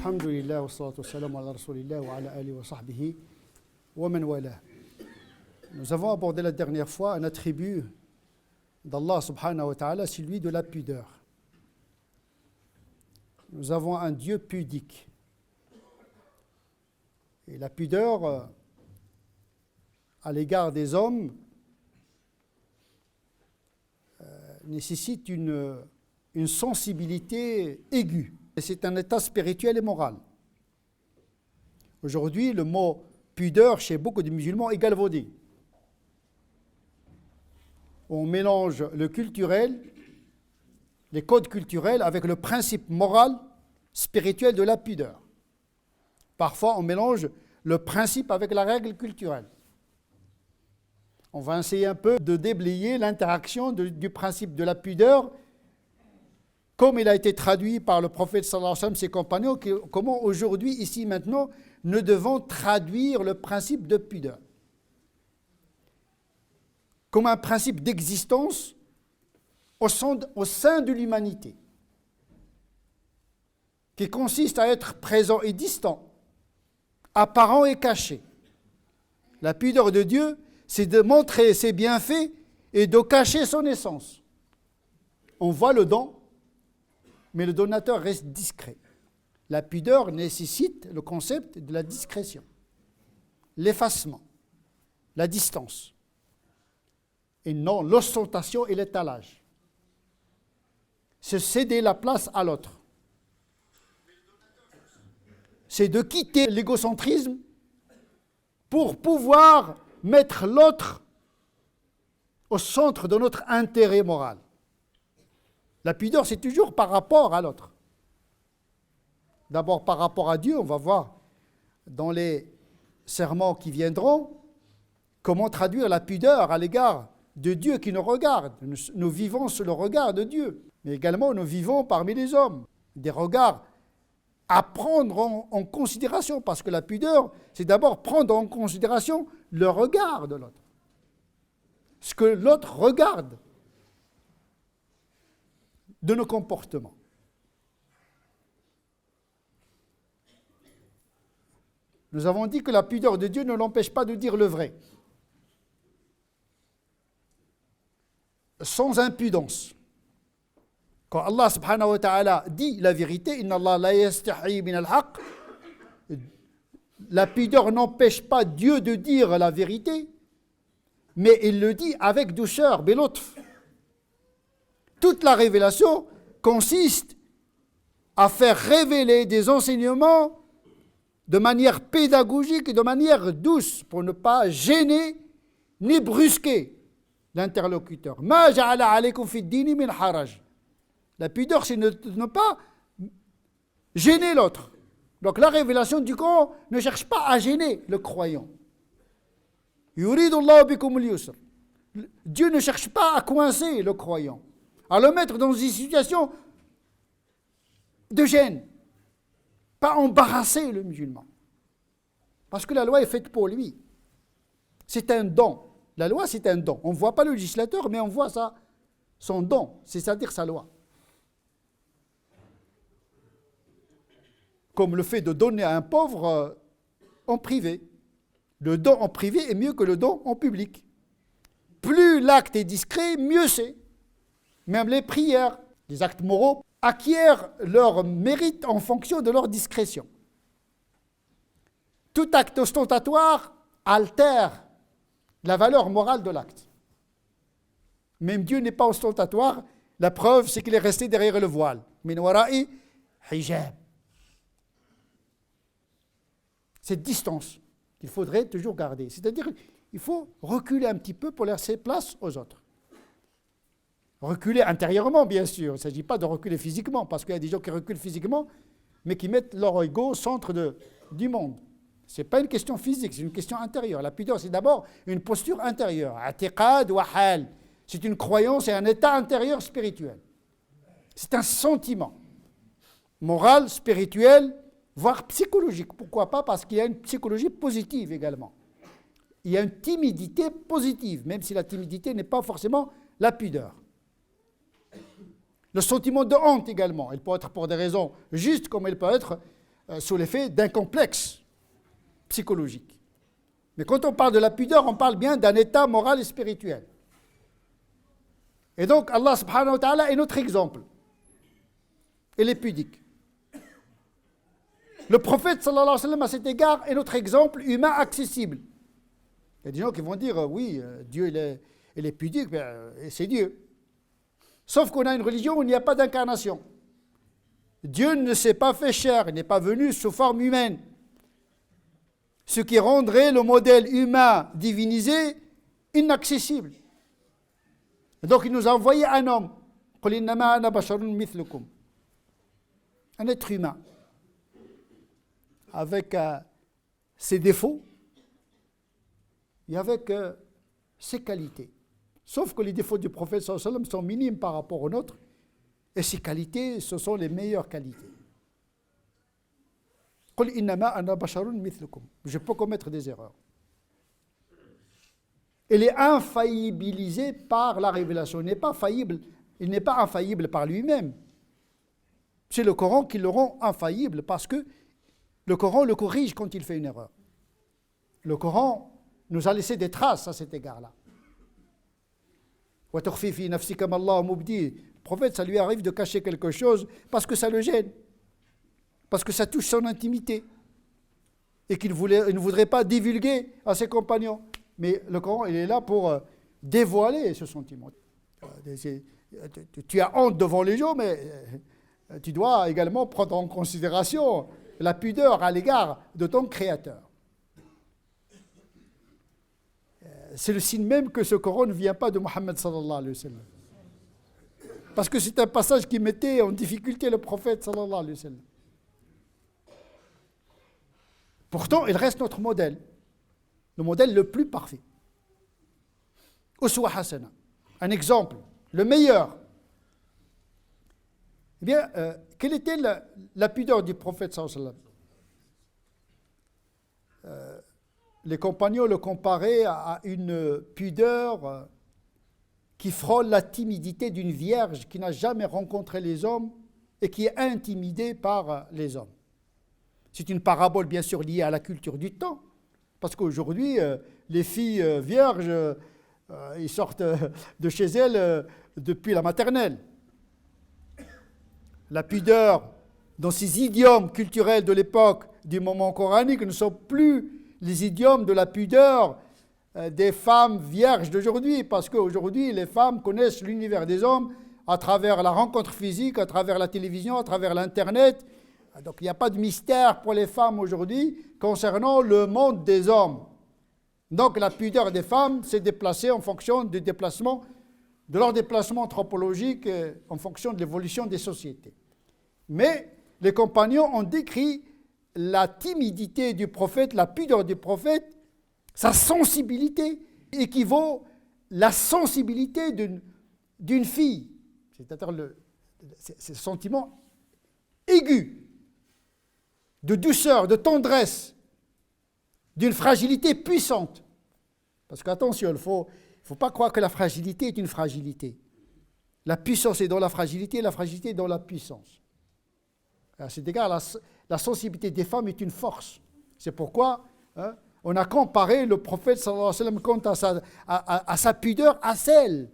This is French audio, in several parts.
Alhamdulillah wa salatu wa salam ala rasulillah wa ala alihi wa sahbihi wa man wala. Nous avons abordé la dernière fois un attribut d'Allah subhanahu wa ta'ala, celui de la pudeur. Nous avons un Dieu pudique. Et la pudeur à l'égard des hommes nécessite une sensibilité aiguë. Et c'est un état spirituel et moral. Aujourd'hui, le mot pudeur chez beaucoup de musulmans est galvaudé. On mélange le culturel, les codes culturels avec le principe moral, spirituel de la pudeur. Parfois, on mélange le principe avec la règle culturelle. On va essayer un peu de déblayer l'interaction du principe de la pudeur, comme il a été traduit par le prophète sallallahu alayhi wa sallam, ses compagnons, comment aujourd'hui, ici, maintenant, nous devons traduire le principe de pudeur comme un principe d'existence au sein de l'humanité, qui consiste à être présent et distant, apparent et caché. La pudeur de Dieu, c'est de montrer ses bienfaits et de cacher son essence. On voit le don, mais le donateur reste discret. La pudeur nécessite le concept de la discrétion, l'effacement, la distance, et non l'ostentation et l'étalage. C'est céder la place à l'autre. C'est de quitter l'égocentrisme pour pouvoir mettre l'autre au centre de notre intérêt moral. La pudeur, c'est toujours par rapport à l'autre. D'abord par rapport à Dieu, on va voir dans les sermons qui viendront comment traduire la pudeur à l'égard de Dieu qui nous regarde. Nous vivons sous le regard de Dieu, mais également nous vivons parmi les hommes. Des regards à prendre en considération, parce que la pudeur, c'est d'abord prendre en considération le regard de l'autre. Ce que l'autre regarde de nos comportements. Nous avons dit que la pudeur de Dieu ne l'empêche pas de dire le vrai, sans impudence. Quand Allah subhanahu wa ta'ala dit la vérité, Inna Allah la yastahi min al-haq, la pudeur n'empêche pas Dieu de dire la vérité, mais il le dit avec douceur, bilutf. Toute la révélation consiste à faire révéler des enseignements de manière pédagogique et de manière douce pour ne pas gêner ni brusquer l'interlocuteur. Ma ja'ala alaykum fi ad-dini min haraj. La pudeur, c'est ne pas gêner l'autre. Donc la révélation du Coran ne cherche pas à gêner le croyant. Yuridu Allahu bikum al-yusr. Dieu ne cherche pas à coincer le croyant, à le mettre dans une situation de gêne, pas embarrasser le musulman. Parce que la loi est faite pour lui. C'est un don. La loi, c'est un don. On ne voit pas le législateur, mais on voit son don, c'est-à-dire sa loi. Comme le fait de donner à un pauvre en privé. Le don en privé est mieux que le don en public. Plus l'acte est discret, mieux c'est. Même les prières, les actes moraux, acquièrent leur mérite en fonction de leur discrétion. Tout acte ostentatoire altère la valeur morale de l'acte. Même Dieu n'est pas ostentatoire. La preuve, c'est qu'il est resté derrière le voile. Min wara'i hijab. Cette distance qu'il faudrait toujours garder. C'est-à-dire qu'il faut reculer un petit peu pour laisser place aux autres. Reculer intérieurement, bien sûr. Il ne s'agit pas de reculer physiquement, parce qu'il y a des gens qui reculent physiquement, mais qui mettent leur ego au centre du monde. Ce n'est pas une question physique, c'est une question intérieure. La pudeur, c'est d'abord une posture intérieure. Atiqad wa hal. C'est une croyance et un état intérieur spirituel. C'est un sentiment moral, spirituel, voire psychologique. Pourquoi pas? Parce qu'il y a une psychologie positive également. Il y a une timidité positive, même si la timidité n'est pas forcément la pudeur. Le sentiment de honte également, elle peut être pour des raisons justes comme elle peut être sous l'effet d'un complexe psychologique. Mais quand on parle de la pudeur, on parle bien d'un état moral et spirituel. Et donc Allah subhanahu wa ta'ala est notre exemple. Il est pudique. Le prophète sallallahu alayhi wa sallam à cet égard est notre exemple humain accessible. Il y a des gens qui vont dire oui, Dieu il est pudique, c'est Dieu. Sauf qu'on a une religion où il n'y a pas d'incarnation. Dieu ne s'est pas fait chair, il n'est pas venu sous forme humaine. Ce qui rendrait le modèle humain divinisé inaccessible. Donc il nous a envoyé un homme, un être humain, avec ses défauts et avec ses qualités. Sauf que les défauts du prophète sallallahu alayhi wa sallam sont minimes par rapport aux nôtres, et ses qualités, ce sont les meilleures qualités. Je peux commettre des erreurs. Il est infaillibilisé par la révélation. Il n'est pas faillible, il n'est pas infaillible par lui-même. C'est le Coran qui le rend infaillible parce que le Coran le corrige quand il fait une erreur. Le Coran nous a laissé des traces à cet égard-là. Le prophète, ça lui arrive de cacher quelque chose parce que ça le gêne, parce que ça touche son intimité et qu'il ne voudrait pas divulguer à ses compagnons. Mais le Coran, il est là pour dévoiler ce sentiment. Tu as honte devant les gens, mais tu dois également prendre en considération la pudeur à l'égard de ton Créateur. C'est le signe même que ce Coran ne vient pas de Mohammed sallallahu alayhi wa sallam. Parce que c'est un passage qui mettait en difficulté le prophète sallallahu alayhi wa sallam. Pourtant, il reste notre modèle, le modèle le plus parfait. Uswa hasana, un exemple, le meilleur. Eh bien, quelle était la pudeur du prophète sallallahu alayhi wa sallam? Les compagnons le comparaient à une pudeur qui frôle la timidité d'une vierge qui n'a jamais rencontré les hommes et qui est intimidée par les hommes. C'est une parabole bien sûr liée à la culture du temps, parce qu'aujourd'hui, les filles vierges, ils sortent de chez elles depuis la maternelle. La pudeur, dans ces idiomes culturels de l'époque du moment coranique, ne sont plus les idiomes de la pudeur des femmes vierges d'aujourd'hui, parce qu'aujourd'hui, les femmes connaissent l'univers des hommes à travers la rencontre physique, à travers la télévision, à travers l'Internet. Donc il n'y a pas de mystère pour les femmes aujourd'hui concernant le monde des hommes. Donc la pudeur des femmes s'est déplacée en fonction du déplacement, de leur déplacement anthropologique, en fonction de l'évolution des sociétés. Mais les compagnons ont décrit la timidité du prophète, la pudeur du prophète, sa sensibilité équivaut à la sensibilité d'une fille, c'est-à-dire ce sentiment aigu de douceur, de tendresse, d'une fragilité puissante. Parce qu'attention, il ne faut pas croire que la fragilité est une fragilité. La puissance est dans la fragilité est dans la puissance. À cet égard, la sensibilité des femmes est une force. C'est pourquoi on a comparé le prophète sallallahu alayhi wa sallam quant à sa pudeur à celle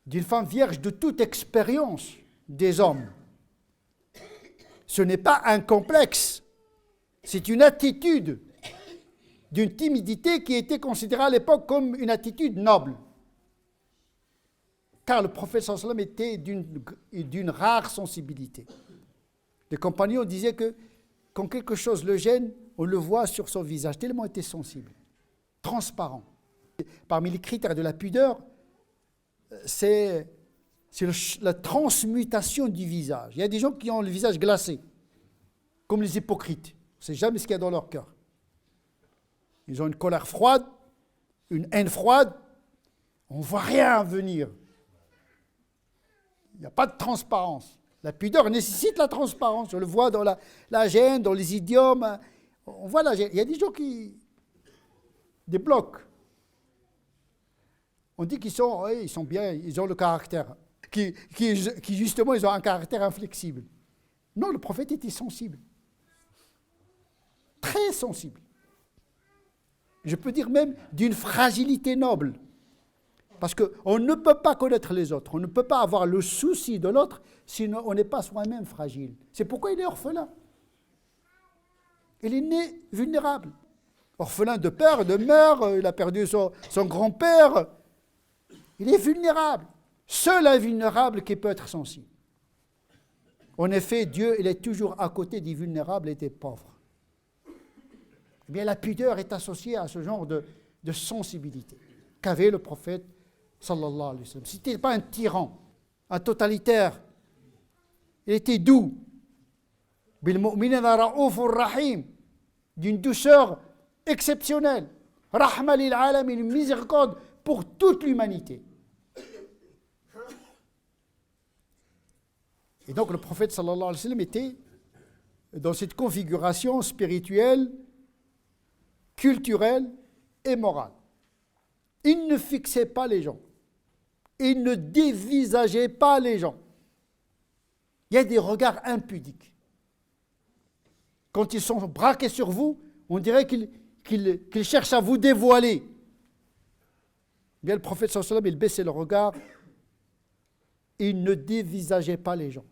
d'une femme vierge de toute expérience des hommes. Ce n'est pas un complexe, c'est une attitude d'une timidité qui était considérée à l'époque comme une attitude noble. Car le prophète sallallahu alayhi wa sallam était d'une rare sensibilité. Les compagnons disaient que quand quelque chose le gêne, on le voit sur son visage, tellement il était sensible, transparent. Parmi les critères de la pudeur, c'est la transmutation du visage. Il y a des gens qui ont le visage glacé, comme les hypocrites. On ne sait jamais ce qu'il y a dans leur cœur. Ils ont une colère froide, une haine froide, on ne voit rien venir. Il n'y a pas de transparence. La pudeur nécessite la transparence. On le voit dans la gêne, dans les idiomes. On voit la gêne. Il y a des gens qui débloquent. On dit qu'ils sont bien, ils ont le caractère, qui justement, ils ont un caractère inflexible. Non, le prophète était sensible. Très sensible. Je peux dire même d'une fragilité noble. Parce qu'on ne peut pas connaître les autres, on ne peut pas avoir le souci de l'autre si on n'est pas soi-même fragile. C'est pourquoi il est orphelin. Il est né vulnérable. Orphelin de père, de mère, il a perdu son grand-père. Il est vulnérable. Seul invulnérable qui peut être sensible. En effet, Dieu, il est toujours à côté des vulnérables et des pauvres. Eh bien, la pudeur est associée à ce genre de sensibilité qu'avait le prophète sallallahu alayhi wa sallam. Ce n'était pas un tyran, un totalitaire. Il était doux. Bil mu'minina ra'ufur rahim, d'une douceur exceptionnelle. Rahma lil alamin, une miséricorde pour toute l'humanité. Et donc le prophète sallallahu alayhi wa sallam était dans cette configuration spirituelle, culturelle et morale. Il ne fixait pas les gens. Il ne dévisageait pas les gens. Il y a des regards impudiques. Quand ils sont braqués sur vous, on dirait qu'ils cherchent à vous dévoiler. Bien, le prophète sallallahu alayhi wa sallam, il baissait le regard. Il ne dévisageait pas les gens.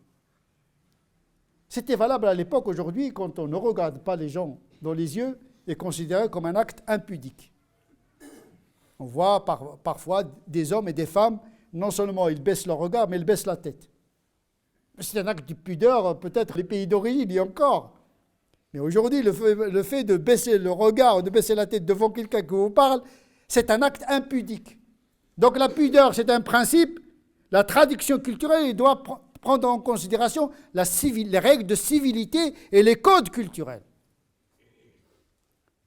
C'était valable à l'époque. Aujourd'hui, quand on ne regarde pas les gens dans les yeux, est considéré comme un acte impudique. On voit parfois des hommes et des femmes, non seulement ils baissent leur regard, mais ils baissent la tête. C'est un acte de pudeur, peut-être les pays d'origine, il y a encore. Mais aujourd'hui, le fait de baisser le regard, de baisser la tête devant quelqu'un qui vous parle, c'est un acte impudique. Donc la pudeur, c'est un principe. La traduction culturelle, il doit prendre en considération les règles de civilité et les codes culturels.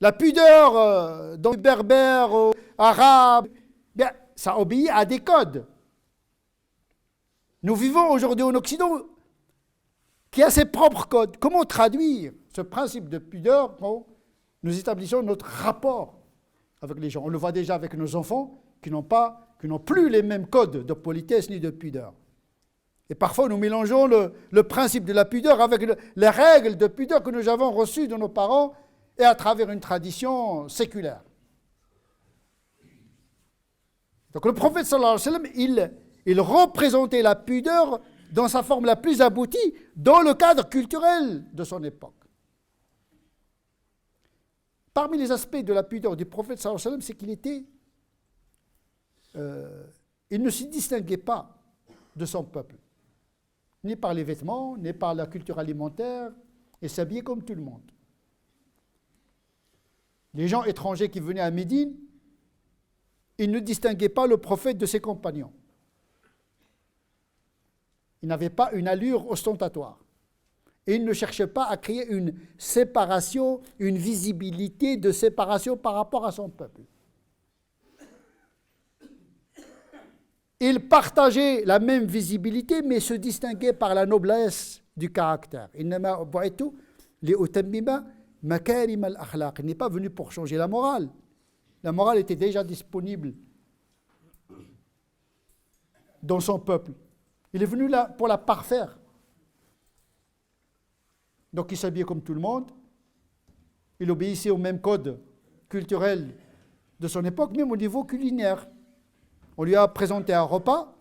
La pudeur dans les berbères, arabes, bien, ça obéit à des codes. Nous vivons aujourd'hui en Occident qui a ses propres codes. Comment traduire ce principe de pudeur quand nous établissons notre rapport avec les gens? On le voit déjà avec nos enfants qui n'ont plus les mêmes codes de politesse ni de pudeur. Et parfois, nous mélangeons le principe de la pudeur avec les règles de pudeur que nous avons reçues de nos parents et à travers une tradition séculaire. Donc le prophète sallallahu alayhi wa sallam, il représentait la pudeur dans sa forme la plus aboutie dans le cadre culturel de son époque. Parmi les aspects de la pudeur du prophète sallallahu alayhi wa sallam, c'est qu'il était... il ne se distinguait pas de son peuple, ni par les vêtements, ni par la culture alimentaire, et s'habillait comme tout le monde. Les gens étrangers qui venaient à Médine, ils ne distinguaient pas le prophète de ses compagnons. Il n'avait pas une allure ostentatoire. Et il ne cherchait pas à créer une séparation, une visibilité de séparation par rapport à son peuple. Il partageait la même visibilité, mais se distinguait par la noblesse du caractère. Il n'est pas venu pour changer la morale. La morale était déjà disponible dans son peuple. Il est venu là pour la parfaire. Donc il s'habillait comme tout le monde. Il obéissait au même code culturel de son époque, même au niveau culinaire. On lui a présenté un repas,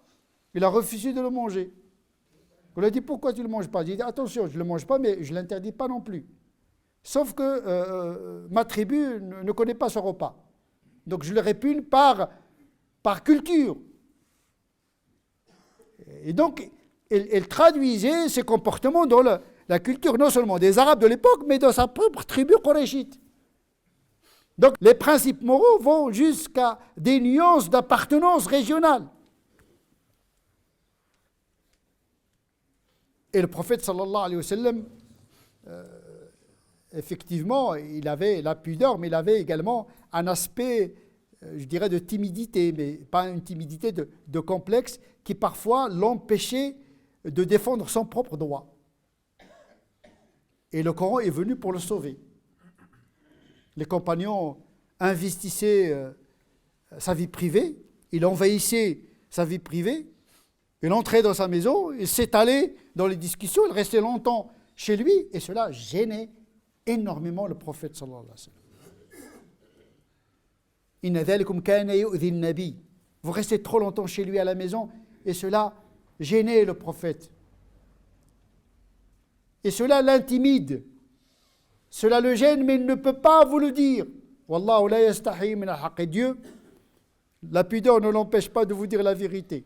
il a refusé de le manger. On lui a dit, pourquoi tu ne le manges pas? Il a dit, attention, je ne le mange pas, mais je ne l'interdis pas non plus. Sauf que ma tribu ne connaît pas ce repas. Donc je le répugne par culture. Et donc, il traduisait ses comportements dans la culture non seulement des Arabes de l'époque, mais dans sa propre tribu qurayshite. Donc les principes moraux vont jusqu'à des nuances d'appartenance régionale. Et le prophète sallallahu alayhi wa sallam, effectivement, il avait la pudeur, mais il avait également un aspect, je dirais, de timidité, mais pas une timidité de complexe, qui parfois l'empêchait de défendre son propre droit. Et le Coran est venu pour le sauver. Les compagnons investissaient sa vie privée, il envahissait sa vie privée, il entrait dans sa maison, il s'étalait dans les discussions, il restait longtemps chez lui, et cela gênait énormément le prophète sallallahu alayhi wa sallam. Inna dhalikum kana yu'dhi an-nabi. Vous restez trop longtemps chez lui à la maison, et cela gênait le prophète. Et cela l'intimide. Cela le gêne, mais il ne peut pas vous le dire. Wallahu la yastahi min al-haqq. Et Dieu, la pudeur ne l'empêche pas de vous dire la vérité.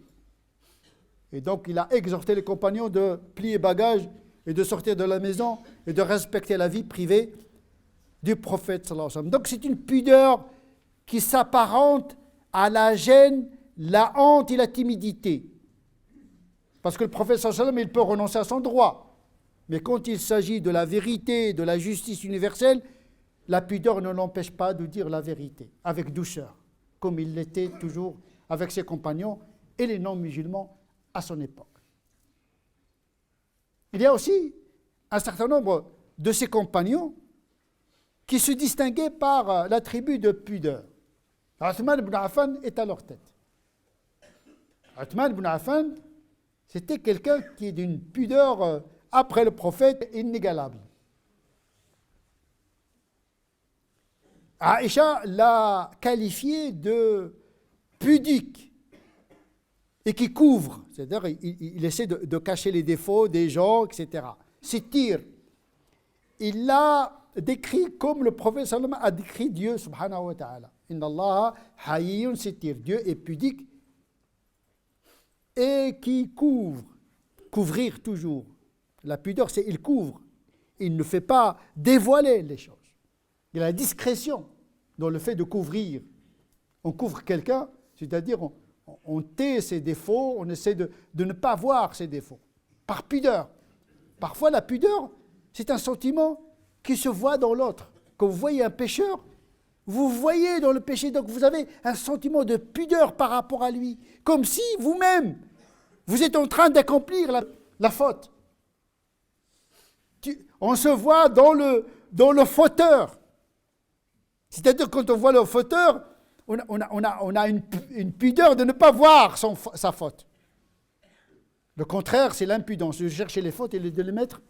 Et donc il a exhorté les compagnons de plier bagages et de sortir de la maison et de respecter la vie privée du prophète sallallahu alayhi wa sallam. Donc c'est une pudeur qui s'apparente à la gêne, la honte et la timidité. Parce que le prophète sallallahu alayhi wa sallam, il peut renoncer à son droit. Mais quand il s'agit de la vérité, de la justice universelle, la pudeur ne l'empêche pas de dire la vérité, avec douceur, comme il l'était toujours avec ses compagnons et les non-musulmans à son époque. Il y a aussi un certain nombre de ses compagnons qui se distinguaient par l'attribut de pudeur. Uthman ibn Affan est à leur tête. Uthman ibn Affan, c'était quelqu'un qui est d'une pudeur après le prophète inégalable. Aïcha l'a qualifié de pudique et qui couvre, c'est-à-dire il essaie de cacher les défauts des gens, etc. Sittir. Il l'a décrit comme le prophète sallallahu a décrit Dieu subhanahu wa ta'ala. Inna Allah hayyun sittir. Dieu est pudique et qui couvre. Couvrir toujours. La pudeur, c'est il couvre. Il ne fait pas dévoiler les choses. Il y a la discrétion dans le fait de couvrir. On couvre quelqu'un, c'est-à-dire on tait ses défauts, on essaie de ne pas voir ses défauts, par pudeur. Parfois, la pudeur, c'est un sentiment qui se voit dans l'autre. Quand vous voyez un pécheur, vous voyez dans le péché, donc vous avez un sentiment de pudeur par rapport à lui, comme si vous-même, vous êtes en train d'accomplir la faute. On se voit dans le fauteur. C'est-à-dire quand on voit le fauteur, on a une pudeur de ne pas voir sa faute. Le contraire, c'est l'impudence, de chercher les fautes et de les mettre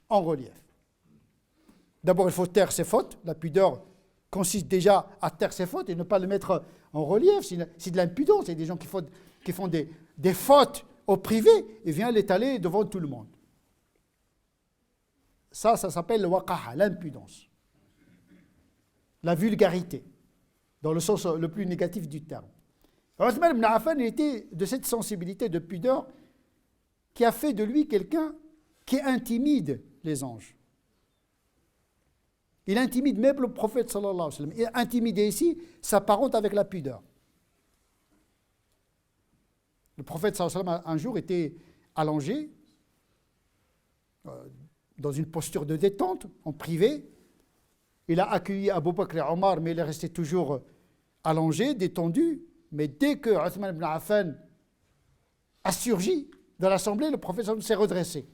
en relief. D'abord, il faut taire ses fautes. La pudeur consiste déjà à taire ses fautes et ne pas les mettre en relief. C'est de l'impudence. C'est des gens qui font des fautes au privé et viennent l'étaler devant tout le monde. Ça s'appelle le waqaha, l'impudence. La vulgarité, dans le sens le plus négatif du terme. Uthman ibn Affan était de cette sensibilité de pudeur qui a fait de lui quelqu'un qui intimide les anges. Il intimide même le prophète sallallahu alayhi wa sallam. Et intimider ici s'apparente avec la pudeur. Le prophète sallallahu alayhi wa sallam un jour était allongé dans une posture de détente, en privé. Il a accueilli Abu Bakr et Omar, mais il est resté toujours allongé, détendu. Mais dès que Uthman ibn Affan a surgi de l'assemblée, le prophète s'est redressé.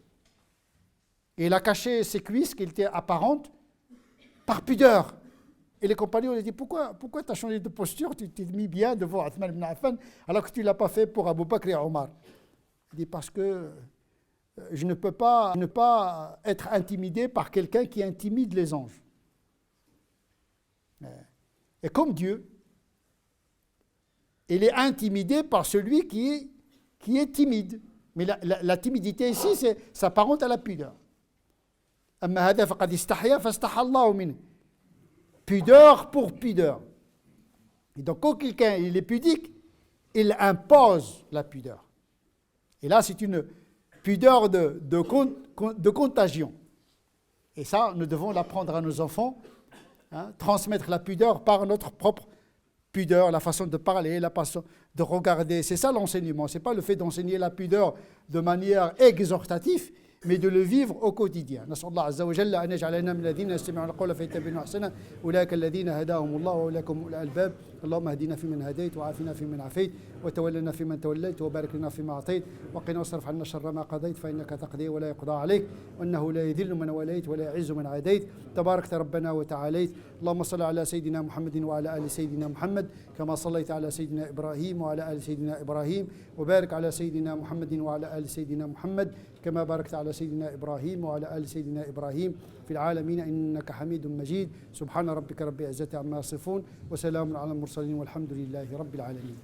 Et il a caché ses cuisses qui étaient apparentes par pudeur. Et les compagnons lui ont dit, pourquoi tu as changé de posture, tu t'es mis bien devant Uthman ibn Affan, alors que tu ne l'as pas fait pour Abu Bakr et Omar. Il dit, parce que je ne peux pas ne pas être intimidé par quelqu'un qui intimide les anges. Et comme Dieu, il est intimidé par celui qui est timide. Mais la timidité ici, s'apparente à la pudeur. Pudeur pour pudeur. Et donc quand quelqu'un il est pudique, il impose la pudeur. Et là, c'est une pudeur de contagion. Et ça, nous devons l'apprendre à nos enfants, transmettre la pudeur par notre propre pudeur, la façon de parler, la façon de regarder. C'est ça l'enseignement. Ce n'est pas le fait d'enseigner la pudeur de manière exhortative, mais de le vivre au quotidien. نسأل الله عز وجل أن يجعلنا من الذين يستمعون القول فيتبعون أحسنه أولئك الذين هداهم الله وأولئك هم أولو الألباب اللهم اهدنا فيمن هديت، وعافنا فيمن عافيت، وتولنا فيمن توليت، وبارك لنا فيما أعطيت، وقنا واصرف عنا شر ما قضيت، فإنك تقضي ولا يقضى عليك، وأنه لا يذل من وليت ولا يعز من عاديت، تباركت ربنا وتعاليت. اللهم صل على سيدنا محمد وعلى آل سيدنا محمد كما صليت على سيدنا إبراهيم وعلى آل سيدنا إبراهيم، وبارك على سيدنا محمد وعلى آل سيدنا محمد كما باركت على سيدنا إبراهيم وعلى آل سيدنا إبراهيم في العالمين إنك حميد مجيد. سبحان ربك رب العزة عما يصفون، وسلام على المرسلين، والحمد لله رب العالمين.